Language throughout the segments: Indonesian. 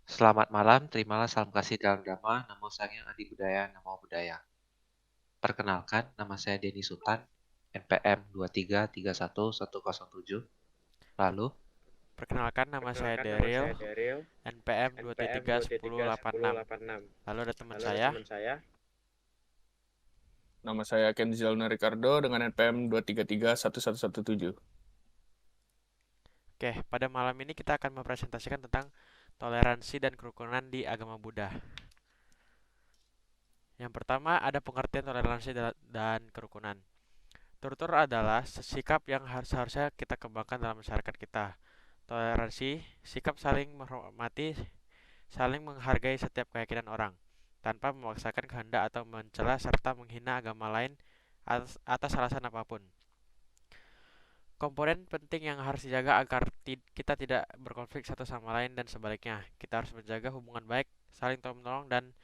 Selamat malam, terimalah salam kasih dalam Dhamma, namo sayang adi budaya, namo budaya. Perkenalkan, nama saya Denny Sultan, NPM 2331107. Lalu, Perkenalkan, nama saya Perkenalkan, nama Daryl, saya Daryl, NPM NPM 2331086. 2331086. Lalu ada teman Lalu ada saya. teman saya. Nama saya Kenzilno Ricardo dengan NPM 2331117. Oke, pada malam ini kita akan mempresentasikan tentang toleransi dan kerukunan di agama Buddha. Yang pertama ada pengertian toleransi dan kerukunan. Tutur adalah sikap yang seharusnya kita kembangkan dalam masyarakat kita. Toleransi, sikap saling menghormati, saling menghargai setiap keyakinan orang, tanpa memaksakan kehendak atau mencela serta menghina agama lain atas alasan apapun. Komponen penting yang harus dijaga agar kita tidak berkonflik satu sama lain dan sebaliknya. Kita harus menjaga hubungan baik, saling tolong-menolong, dan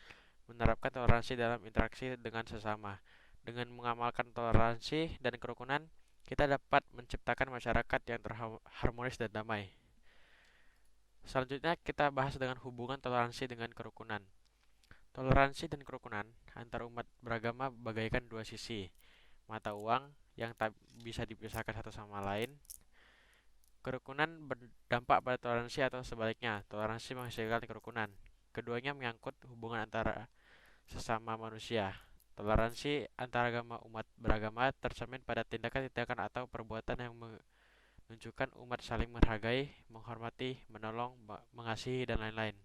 menerapkan toleransi dalam interaksi dengan sesama. Dengan mengamalkan toleransi dan kerukunan, kita dapat menciptakan masyarakat yang harmonis dan damai. Selanjutnya kita bahas dengan hubungan toleransi dengan kerukunan. Toleransi dan kerukunan antar umat beragama bagaikan dua sisi mata uang yang tak bisa dipisahkan satu sama lain. Kerukunan berdampak pada toleransi atau sebaliknya, toleransi menghasilkan kerukunan. Keduanya menyangkut hubungan antara sesama manusia. Toleransi antara umat beragama tercermin pada tindakan-tindakan atau perbuatan yang menunjukkan umat saling menghargai, menghormati, menolong, mengasihi, dan lain-lain.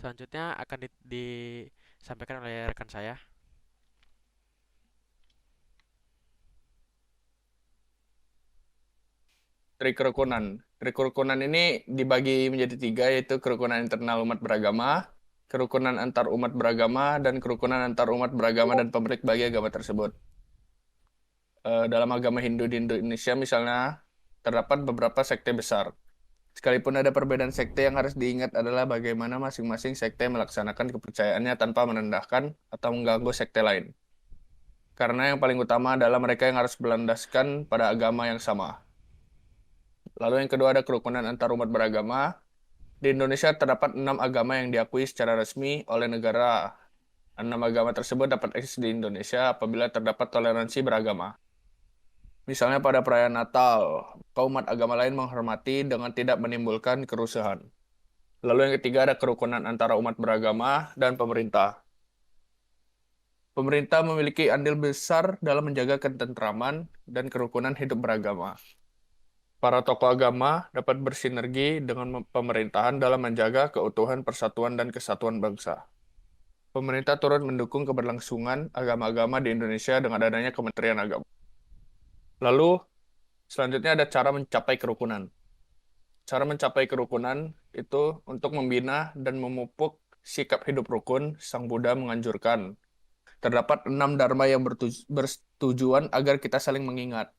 Selanjutnya akan disampaikan oleh rekan saya. Kerukunan ini dibagi menjadi tiga, yaitu kerukunan internal umat beragama, kerukunan antar umat beragama, dan kerukunan antar umat beragama dan pemeluk bagi agama tersebut. Dalam agama Hindu di Indonesia misalnya, terdapat beberapa sekte besar. Sekalipun ada perbedaan sekte, yang harus diingat adalah bagaimana masing-masing sekte melaksanakan kepercayaannya tanpa merendahkan atau mengganggu sekte lain. Karena yang paling utama adalah mereka yang harus berlandaskan pada agama yang sama. Lalu yang kedua ada kerukunan antar umat beragama. Di Indonesia terdapat 6 agama yang diakui secara resmi oleh negara. 6 agama tersebut dapat eksis di Indonesia apabila terdapat toleransi beragama. Misalnya pada perayaan Natal, kaum umat agama lain menghormati dengan tidak menimbulkan kerusuhan. Lalu yang ketiga ada kerukunan antara umat beragama dan pemerintah. Pemerintah memiliki andil besar dalam menjaga ketentraman dan kerukunan hidup beragama. Para tokoh agama dapat bersinergi dengan pemerintahan dalam menjaga keutuhan persatuan dan kesatuan bangsa. Pemerintah turut mendukung keberlangsungan agama-agama di Indonesia dengan adanya Kementerian Agama. Lalu, selanjutnya ada cara mencapai kerukunan. Cara mencapai kerukunan itu untuk membina dan memupuk sikap hidup rukun, Sang Buddha menganjurkan. Terdapat 6 dharma yang bertujuan agar kita saling mengingat,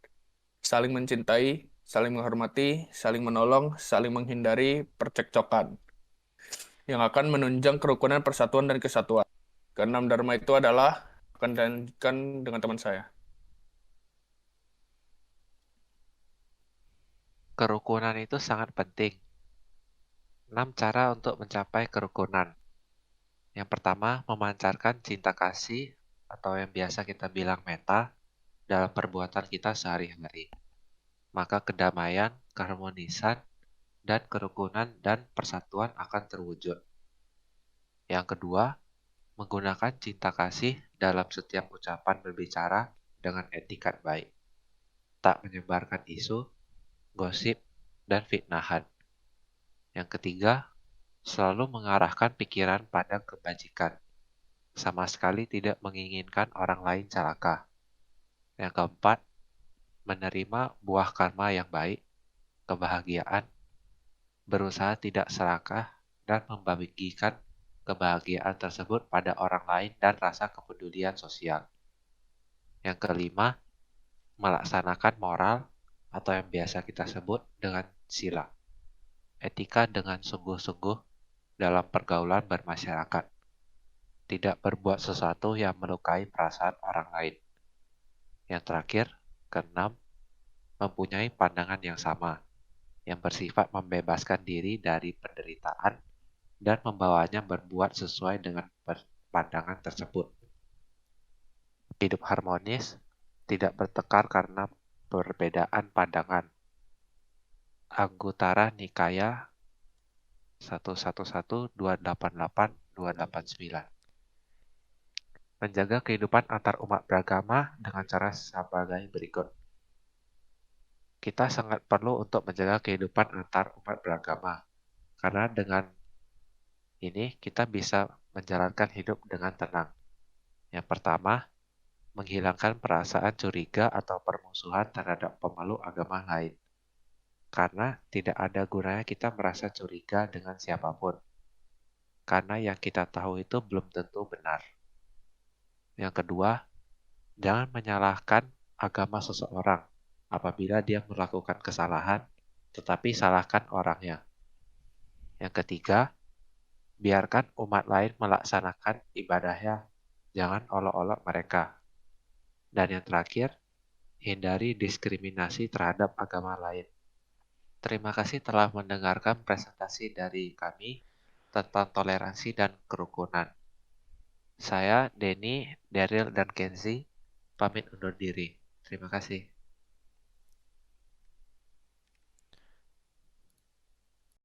saling mencintai, saling menghormati, saling menolong, saling menghindari percekcokan, yang akan menunjang kerukunan, persatuan, dan kesatuan. Keenam dharma itu adalah, akan dilanjutkan dengan teman saya. kerukunan itu sangat penting. 6 cara untuk mencapai kerukunan. Yang pertama, memancarkan cinta kasih atau yang biasa kita bilang metta dalam perbuatan kita sehari-hari. Maka kedamaian, keharmonisan, dan kerukunan dan persatuan akan terwujud. Yang kedua, menggunakan cinta kasih dalam setiap ucapan berbicara dengan etikat baik. Tak menyebarkan isu, gosip, dan fitnahan. Yang ketiga, selalu mengarahkan pikiran pada kebajikan. Sama sekali tidak menginginkan orang lain celaka. Yang keempat, menerima buah karma yang baik, kebahagiaan, berusaha tidak serakah, dan membagikan kebahagiaan tersebut pada orang lain dan rasa kepedulian sosial. Yang kelima, melaksanakan moral atau yang biasa kita sebut dengan sila. Etika dengan sungguh-sungguh dalam pergaulan bermasyarakat. Tidak berbuat sesuatu yang melukai perasaan orang lain. Yang terakhir, keenam, mempunyai pandangan yang sama, yang bersifat membebaskan diri dari penderitaan dan membawanya berbuat sesuai dengan pandangan tersebut. Hidup harmonis tidak bertengkar karena perbedaan pandangan. Anggutara Nikaya 111-288-289. Menjaga kehidupan antar umat beragama dengan cara sebagai berikut. Kita sangat perlu untuk menjaga kehidupan antar umat beragama, karena dengan ini kita bisa menjalankan hidup dengan tenang. Yang pertama, menghilangkan perasaan curiga atau permusuhan terhadap pemeluk agama lain. Karena tidak ada gunanya kita merasa curiga dengan siapapun. Karena yang kita tahu itu belum tentu benar. Yang kedua, jangan menyalahkan agama seseorang apabila dia melakukan kesalahan, tetapi salahkan orangnya. Yang ketiga, biarkan umat lain melaksanakan ibadahnya, jangan olok-olok mereka. Dan yang terakhir, hindari diskriminasi terhadap agama lain. Terima kasih telah mendengarkan presentasi dari kami tentang toleransi dan kerukunan. Saya, Denny, Daryl, dan Kenzi pamit undur diri. Terima kasih.